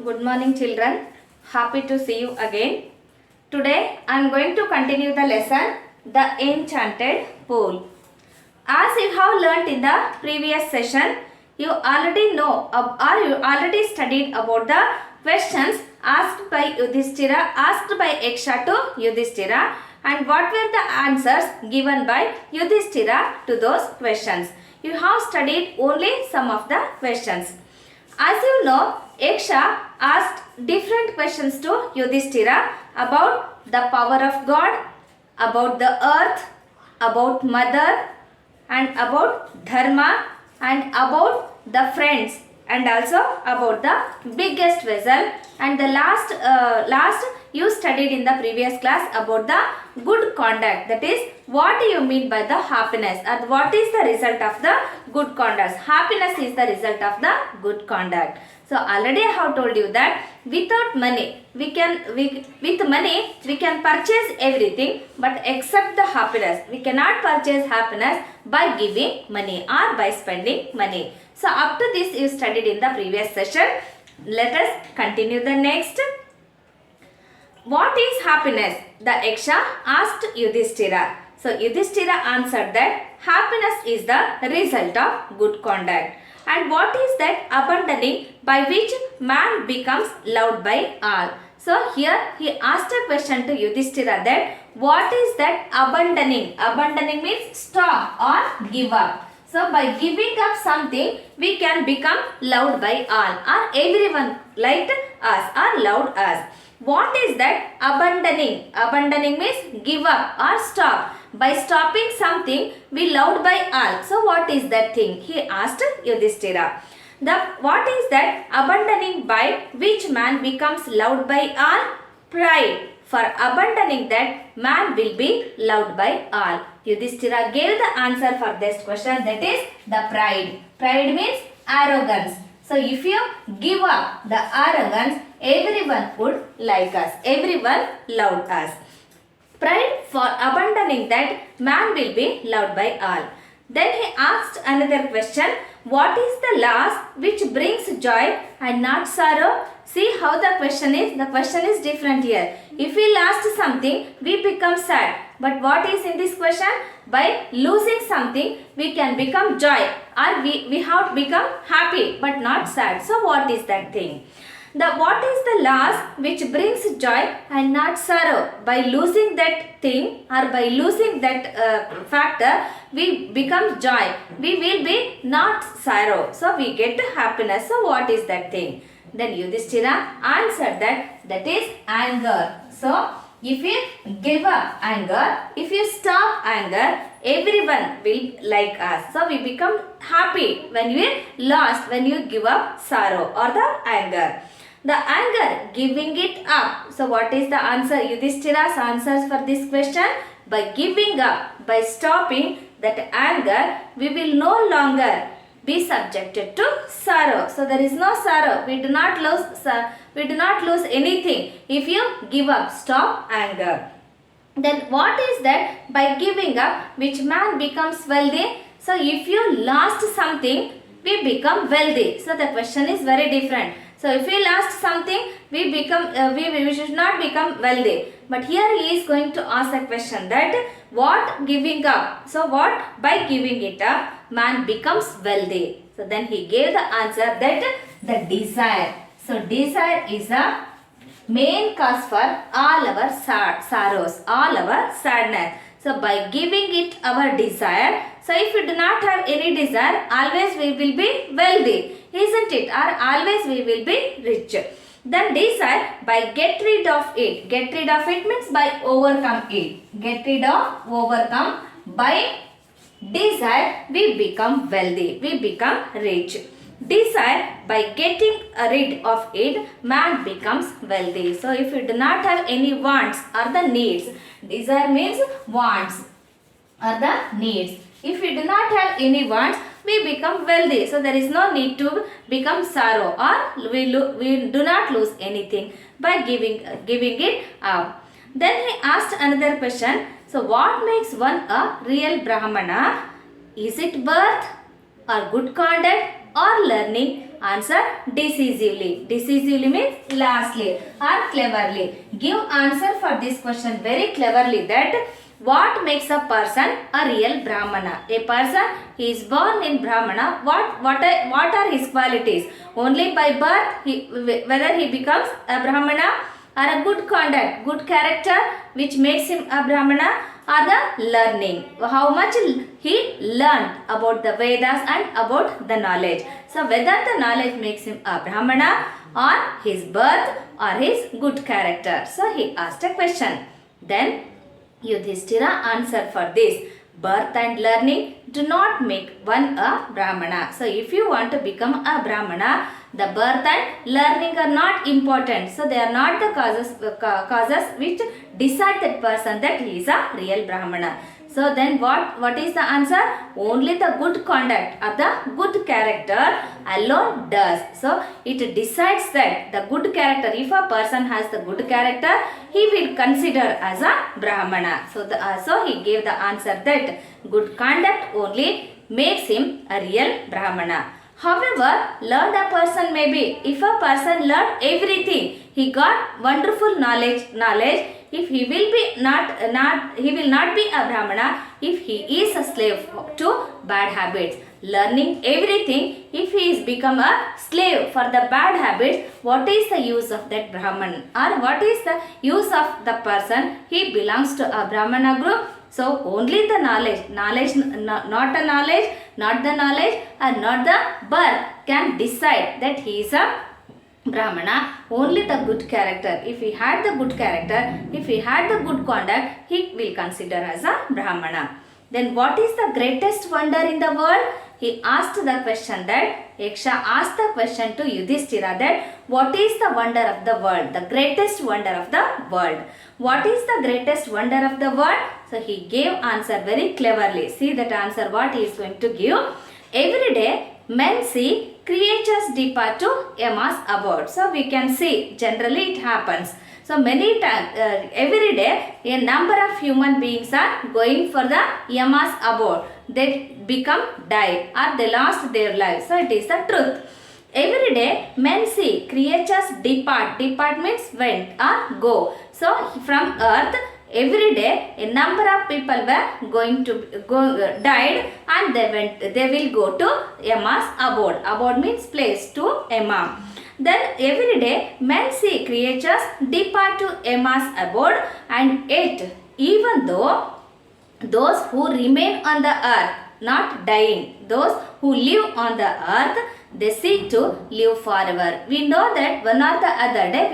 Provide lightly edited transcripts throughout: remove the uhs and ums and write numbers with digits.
Good morning, children. Happy to see you again. Today I am going to continue the lesson The Enchanted Pool. As you have learnt in the previous session, you already know or you already studied about the questions asked by Yudhishthira, asked by Yaksha to Yudhishthira, and what were the answers given by Yudhishthira to those questions. You have studied only some of the questions. As you know, Yaksha asked different questions to Yudhishthira about the power of God, about the earth, about mother, and about dharma, and about the friends, and also about the biggest vessel, and the last you studied in the previous class about the good conduct. That is, what do you mean by the happiness, and what is the result of the good conduct? Happiness is the result of the good conduct. So already I have told you that without money with money we can purchase everything, but except the happiness. We cannot purchase happiness by giving money or by spending money. So up to this you studied in the previous session. Let us continue the next. What is happiness? The Yaksha asked Yudhishthira. So Yudhishthira answered that happiness is the result of good conduct. And what is that abandoning by which man becomes loved by all? So here he asked a question to Yudhishthira that what is that abandoning? Abandoning means stop or give up. So by giving up something, we can become loved by all, or everyone liked us or loved us. What is that abandoning? Abandoning means give up or stop. By stopping something, we loved by all. So what is that thing? He asked Yudhishthira. What is that abandoning by which man becomes loved by all? Pride. For abandoning that, man will be loved by all. Yudhishthira gave the answer for this question, that is the pride. Pride means arrogance. So if you give up the arrogance, everyone would like us. Everyone loved us. Pride, for abandoning that, man will be loved by all. Then he asked another question. What is the loss which brings joy and not sorrow? See how the question is. The question is different here. If we lost something, we become sad. But what is in this question? By losing something, we can become joy, or we have become happy but not sad. So what is that thing? What is the loss which brings joy and not sorrow? By losing that thing or by losing that factor, we become joy. We will be not sorrow. So we get happiness. So what is that thing? Then Yudhishthira answered that is anger. So if you give up anger, if you stop anger, everyone will like us. So we become happy when we lost, when you give up sorrow or the anger. The anger, giving it up. So what is the answer? Yudhishthira's answers for this question? By giving up, by stopping that anger, we will no longer be subjected to sorrow. So there is no sorrow. We do not lose anything if you give up, stop anger. Then what is that? By giving up, which man becomes wealthy. So if you lost something, we become wealthy. So the question is very different. So if we lost something, we should not become wealthy. But here he is going to ask a question that what giving up? So what? By giving it up, man becomes wealthy. So then he gave the answer that the desire. So desire is a main cause for all our sorrows, all our sadness. So by giving it our desire, so if we do not have any desire, always we will be wealthy, isn't it? Or always we will be rich. Then desire, by get rid of it. Get rid of it means by overcome it. Get rid of, overcome. By desire, we become wealthy. We become rich. Desire, by getting rid of it, man becomes wealthy. So if you do not have any wants or the needs, desire means wants or the needs. If we do not have any wants, we become wealthy. So there is no need to become sorrow, or we do not lose anything by giving it up. Then he asked another question. So what makes one a real Brahmana? Is it birth or good conduct or learning? Answer decisively. Decisively means lastly or cleverly. Give answer for this question very cleverly, that what makes a person a real Brahmana? A person is born in Brahmana. What are his qualities? Only by birth, whether he becomes a Brahmana, or a good conduct, good character which makes him a Brahmana, or the learning, how much he learned about the Vedas and about the knowledge. So whether the knowledge makes him a Brahmana, or his birth, or his good character. So he asked a question. Then Yudhishthira answered for this. Birth and learning do not make one a Brahmana. So if you want to become a Brahmana, the birth and learning are not important. So they are not the causes which decide that person that he is a real Brahmana. So then what is the answer? Only the good conduct or the good character alone does. So it decides that the good character, if a person has the good character, he will consider as a Brahmana. So he gave the answer that good conduct only makes him a real Brahmana. However, learned a person may be. If a person learned everything, he got wonderful knowledge. If he will be he will not be a Brahmana if he is a slave to bad habits. Learning everything, if he is become a slave for the bad habits, what is the use of that Brahman, or what is the use of the person? He belongs to a Brahmana group. So only the knowledge, not the knowledge and not the birth can decide that he is a Brahmana. Only the good character. If he had the good character, if he had the good conduct, he will consider as a Brahmana. Then what is the greatest wonder in the world? He asked the question that, Yaksha asked the question to Yudhishthira that, what is the wonder of the world? The greatest wonder of the world. What is the greatest wonder of the world? So he gave answer very cleverly. See that answer what he is going to give. Every day men see creatures depart to Yama's abode. So we can see generally it happens. So many times, every day a number of human beings are going for the Yama's abode. They become died or they lost their lives. So it is the truth. Every day men see creatures depart. Depart means went or go. So from earth, every day a number of people were going to died, and they will go to Yama's abode. Abode means place, to Yama. Then every day men see creatures depart to Yama's abode, and yet even though those who remain on the earth, not dying, those who live on the earth, they seek to live forever. We know that one or the other day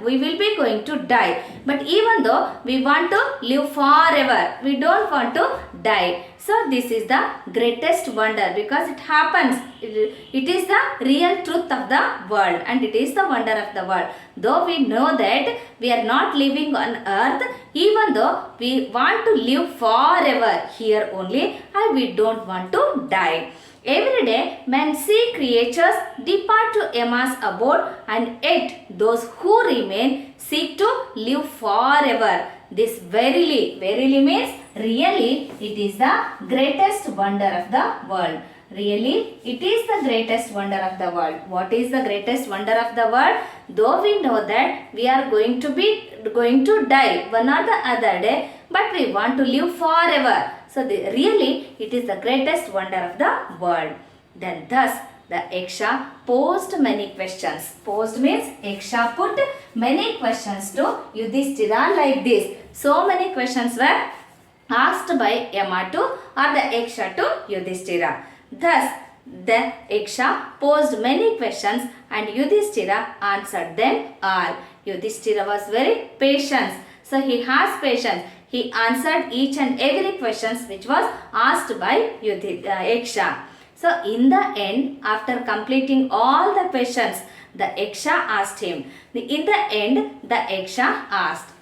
we will be going to die. But even though we want to live forever, we don't want to die. So this is the greatest wonder, because it happens. It is the real truth of the world, and it is the wonder of the world. Though we know that we are not living on earth, even though we want to live forever here only, and we don't want to die. Every day men see creatures depart to Yama's abode, and yet those who remain seek to live forever. This verily means really it is the greatest wonder of the world. Really, it is the greatest wonder of the world. What is the greatest wonder of the world? Though we know that we are going to die one or the other day, but we want to live forever. So really, it is the greatest wonder of the world. Then thus, the Yaksha posed many questions. Posed means Yaksha put many questions to Yudhishthira like this. So many questions were asked by Yama to, or the Yaksha to Yudhishthira. Thus, the Yaksha posed many questions, and Yudhishthira answered them all. Yudhishthira was very patient. So he has patience. He answered each and every questions which was asked by Yaksha. So in the end, after completing all the questions, the Yaksha asked him. In the end, the Yaksha asked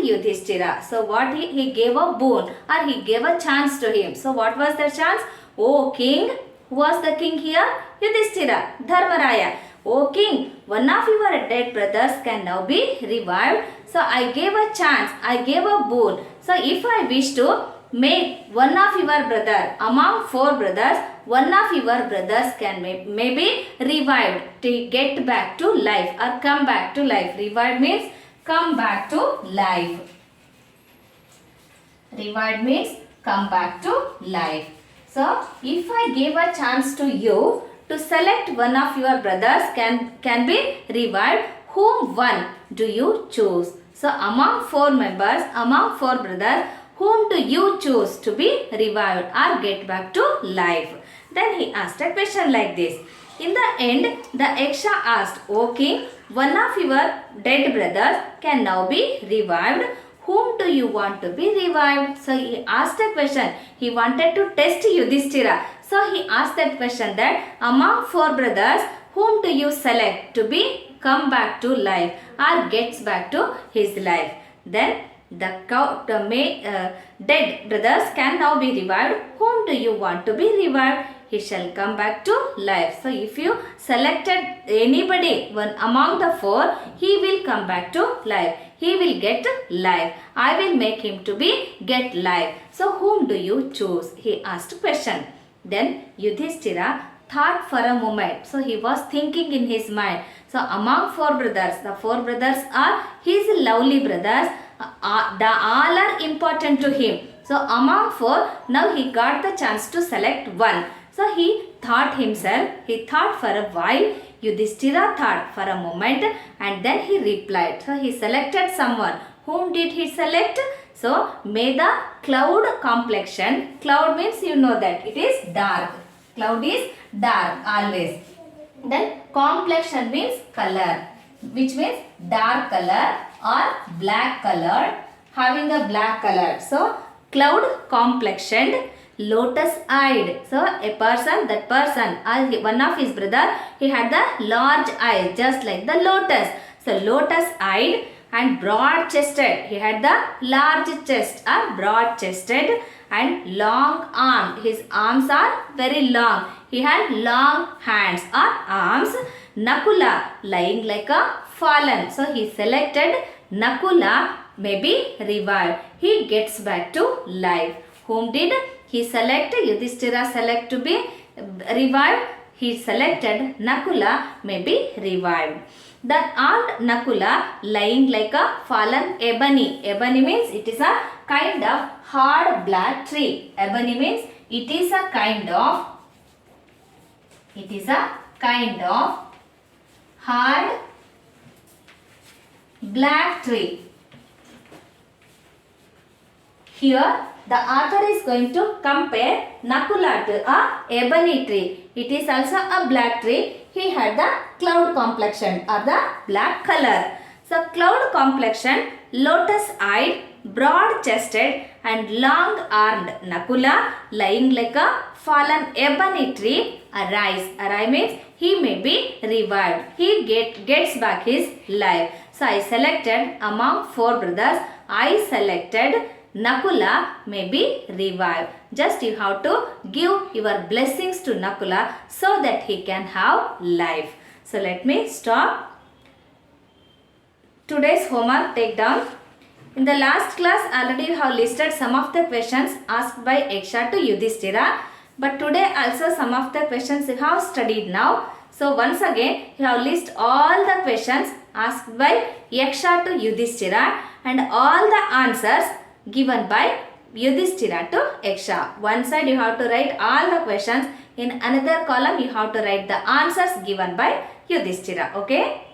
Yudhishthira. So what he gave a boon, or he gave a chance to him. So what was the chance? O king, who was the king here? Yudhishthira, Dharmaraya. O king, one of your dead brothers can now be revived. So I gave a chance, I gave a boon. So if I wish to make one of your brother among four brothers, one of your brothers can maybe revived to get back to life or come back to life. Revived means come back to life. Revived means come back to life. So if I give a chance to you to select one of your brothers can be revived, whom one do you choose? So among four members, among four brothers, whom do you choose to be revived or get back to life? Then he asked a question like this. In the end, the Yaksha asked, O king, one of your dead brothers can now be revived. Whom do you want to be revived? So he asked a question. He wanted to test Yudhishthira. So he asked that question that among four brothers, whom do you select to be come back to life or gets back to his life? Then the dead brothers can now be revived. Whom do you want to be revived? He shall come back to life. So if you selected anybody one among the four, he will come back to life. He will get life. I will make him to be get life. So whom do you choose? He asked question. Then Yudhishthira thought for a moment. So he was thinking in his mind. So among four brothers, the four brothers are his lovely brothers. All are important to him. So among four, now he got the chance to select one. So he thought himself, he thought for a while. Yudhishthira thought for a moment and then he replied. So he selected someone. Whom did he select? So may the cloud complexion. Cloud means you know that it is dark. Cloud is dark always. Then complexion means color, which means dark color or black color, having a black color. So cloud complexioned, lotus eyed. So a person, that person, one of his brother, he had the large eyes just like the lotus. So lotus eyed and broad chested. He had the large chest or broad chested and long armed. His arms are very long. He had long hands or arms. Nakula, lying like a fallen. So he selected Nakula, maybe revived. He gets back to life. Whom did he select? Yudhishthira select to be revived. He selected Nakula, may be revived. The armed Nakula lying like a fallen ebony. Ebony means it is a kind of hard black tree. Ebony means it is a kind of hard black tree. Here the author is going to compare Nakula to a ebony tree. It is also a black tree. He had the cloud complexion or the black color. So cloud complexion, lotus eyed, broad chested and long armed Nakula lying like a fallen ebony tree arise. Arise means he may be revived. He gets back his life. So I selected among four brothers, I selected Nakula may be revived. Just you have to give your blessings to Nakula so that he can have life. So let me stop. Today's homework take down. In the last class already you have listed some of the questions asked by Yaksha to Yudhishthira. But today also some of the questions you have studied now. So once again you have list all the questions asked by Yaksha to Yudhishthira and all the answers given by Yudhishthira to Yaksha. One side you have to write all the questions. In another column you have to write the answers given by Yudhishthira. Okay.